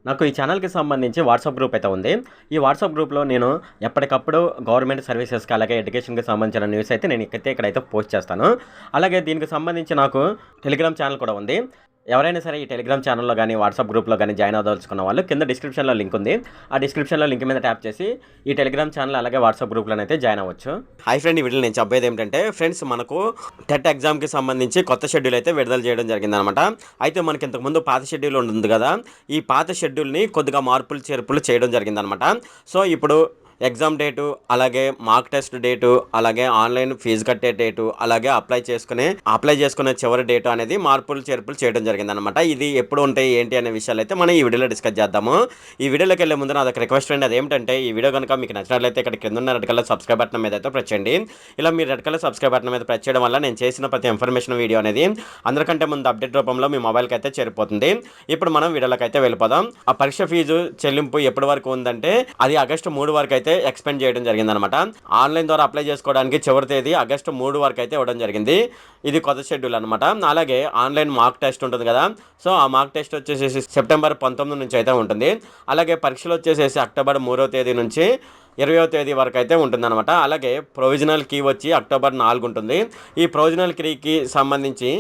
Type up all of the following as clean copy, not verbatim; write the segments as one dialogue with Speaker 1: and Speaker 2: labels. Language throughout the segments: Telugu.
Speaker 1: నాకు ఈ ఛానల్‌కి సంబంధించి వాట్సాప్ గ్రూప్ అయితే ఉంది. ఈ వాట్సాప్ గ్రూప్‌లో నేను ఎప్పటికప్పుడు గవర్నమెంట్ సర్వీసెస్‌కి అలాగే ఎడ్యుకేషన్‌కి సంబంధించిన న్యూస్ అయితే నేను ఇక్కడైతే పోస్ట్ చేస్తాను. అలాగే దీనికి సంబంధించి నాకు టెలిగ్రామ్ ఛానల్ కూడా ఉంది. ఎవరైనా సరే ఈ టెలిగ్రామ్ ఛానల్‌లో గాని, వాట్సాప్ గ్రూప్‌లో గాని జాయిన్ అవ్వదలుచుకున్న వాళ్ళు కింద డిస్క్రిప్షన్‌లో లింక్ ఉంది. ఆ డిస్క్రిప్షన్‌లో లింక్ మీద ట్యాప్ చేసి ఈ టెలిగ్రామ్ ఛానల్ అలాగే వాట్సాప్ గ్రూప్‌లోనైతే జాయిన్ అవ్వచ్చు. హాయ్ ఫ్రెండ్, ఈ వీడియోలో నేను చెప్పేది ఏంటంటే ఫ్రెండ్స్, మనకు టెట్ ఎగ్జామ్‌కి సంబంధించి కొత్త షెడ్యూల్ అయితే విడుదల చేయడం జరిగిందనమాట. అయితే మనకి ఇంతకుముందు పాత షెడ్యూల్ ఉంటుంది కదా! ఈ పాత షెడ్యూల్‌ని కొద్దిగా మార్పులు, చేర్పులు చేయడం జరిగిందనమాట. సో, ఇప్పుడు ఎగ్జామ్ డేటు, అలాగే మాక్ టెస్ట్ డేటు, అలాగే ఆన్‌లైన్ ఫీజు కట్టే డేటు, అలాగే అప్లై చేసుకునే చివరి డేటు అనేది మార్పులు, చేర్పులు చేయడం జరిగిందనమాట. ఇది ఎప్పుడు ఉంటాయి, ఏంటి అనే విషయాలైతే మనం ఈ వీడియోలో డిస్కస్ చేద్దాము. ఈ వీడియోలోకి వెళ్ళే ముందు నాదొక రిక్వెస్ట్ అండి. అదేంటంటే ఈ వీడియో కనుక మీకు నచ్చినట్లయితే ఇక్కడ కింద ఉన్న రెడ్ కలర్ సబ్స్క్రైబ్ బటన్ మీద అయితే ప్రెస్ చేయండి. ఇలా మీరు రెడ్ కలర్ సబ్స్క్రైబ్ బటన్ మీద ప్రెస్ చేయడం వల్ల నేను చేసిన ప్రతి ఇన్ఫర్మేషన్ వీడియో అనేది అందరికంటే ముందు అప్డేట్ రూపంలో మీ మొబైల్కి అయితే చేరిపోతుంది. ఇప్పుడు మనం వీడియోలోకి అయితే వెళ్ళిపోదాం. ఆ పరీక్ష ఫీజు చెల్లింపు ఎప్పటి వరకు ఉందంటే అది ఆగస్టు 3 వరకు అయితే ఎక్స్పెండ్ చేయడం జరిగిందనమాట. ఆన్లైన్ ద్వారా అప్లై చేసుకోవడానికి చివరి తేదీ ఆగస్టు 3 వరకు అయితే ఇవ్వడం జరిగింది. ఇది కొత్త షెడ్యూల్ అనమాట. అలాగే ఆన్లైన్ మాక్ టెస్ట్ ఉంటుంది కదా! సో, ఆ మాక్ టెస్ట్ వచ్చేసేసి సెప్టెంబర్ 19 నుంచి అయితే ఉంటుంది. అలాగే పరీక్షలు వచ్చేసేసి అక్టోబర్ 3వ తేదీ నుంచి 20వ తేదీ వరకు అయితే ఉంటుందన్నమాట. అలాగే ప్రొవిజనల్ కీ వచ్చి అక్టోబర్ 4 ఉంటుంది. ఈ ప్రొవిజనల్ కీకి సంబంధించి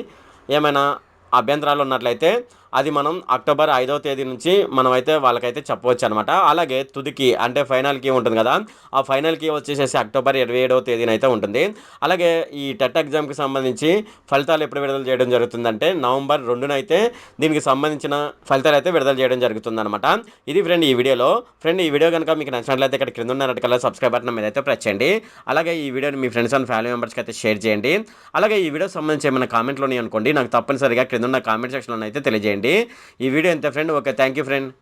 Speaker 1: ఏమైనా అభ్యంతరాలు ఉన్నట్లయితే అది మనం అక్టోబర్ 5వ తేదీ నుంచి మనమైతే వాళ్ళకైతే చెప్పవచ్చు అనమాట. అలాగే తుదికి అంటే ఫైనల్ కీ ఉంటుంది కదా! ఆ ఫైనల్ కీ వచ్చేసేసి అక్టోబర్ 27వ తేదీన అయితే ఉంటుంది. అలాగే ఈ టెట్ ఎగ్జామ్‌కి సంబంధించి ఫలితాలు ఎప్పుడు విడుదల చేయడం జరుగుతుందంటే నవంబర్ 2న అయితే దీనికి సంబంధించిన ఫలితాలు అయితే విడుదల చేయడం జరుగుతుందనమాట. ఇది ఫ్రెండ్ ఈ వీడియోలో. ఫ్రెండ్, ఈ వీడియో కనుక మీకు నచ్చినట్లయితే ఇక్కడ కింద ఉన్న రెడ్ కలర్ సబ్స్క్రైబ్ బటన్ మీద అయితే ప్రెస్ చేయండి. అలాగే ఈ వీడియోని మీ ఫ్రెండ్స్ అండ్ ఫ్యామిలీ మెంబర్స్‌కి అయితే షేర్ చేయండి. అలాగే ఈ వీడియోకి సంబంధించి ఏమైనా కామెంట్లు ఉన్నాయనుకోండి, నాకు తప్పనిసరిగా కింద ఉన్న కామెంట్ సెక్షన్‌లో అయితే తెలియజేయండి. ఈ వీడియో ఇంతే friend. Okay, thank you friend.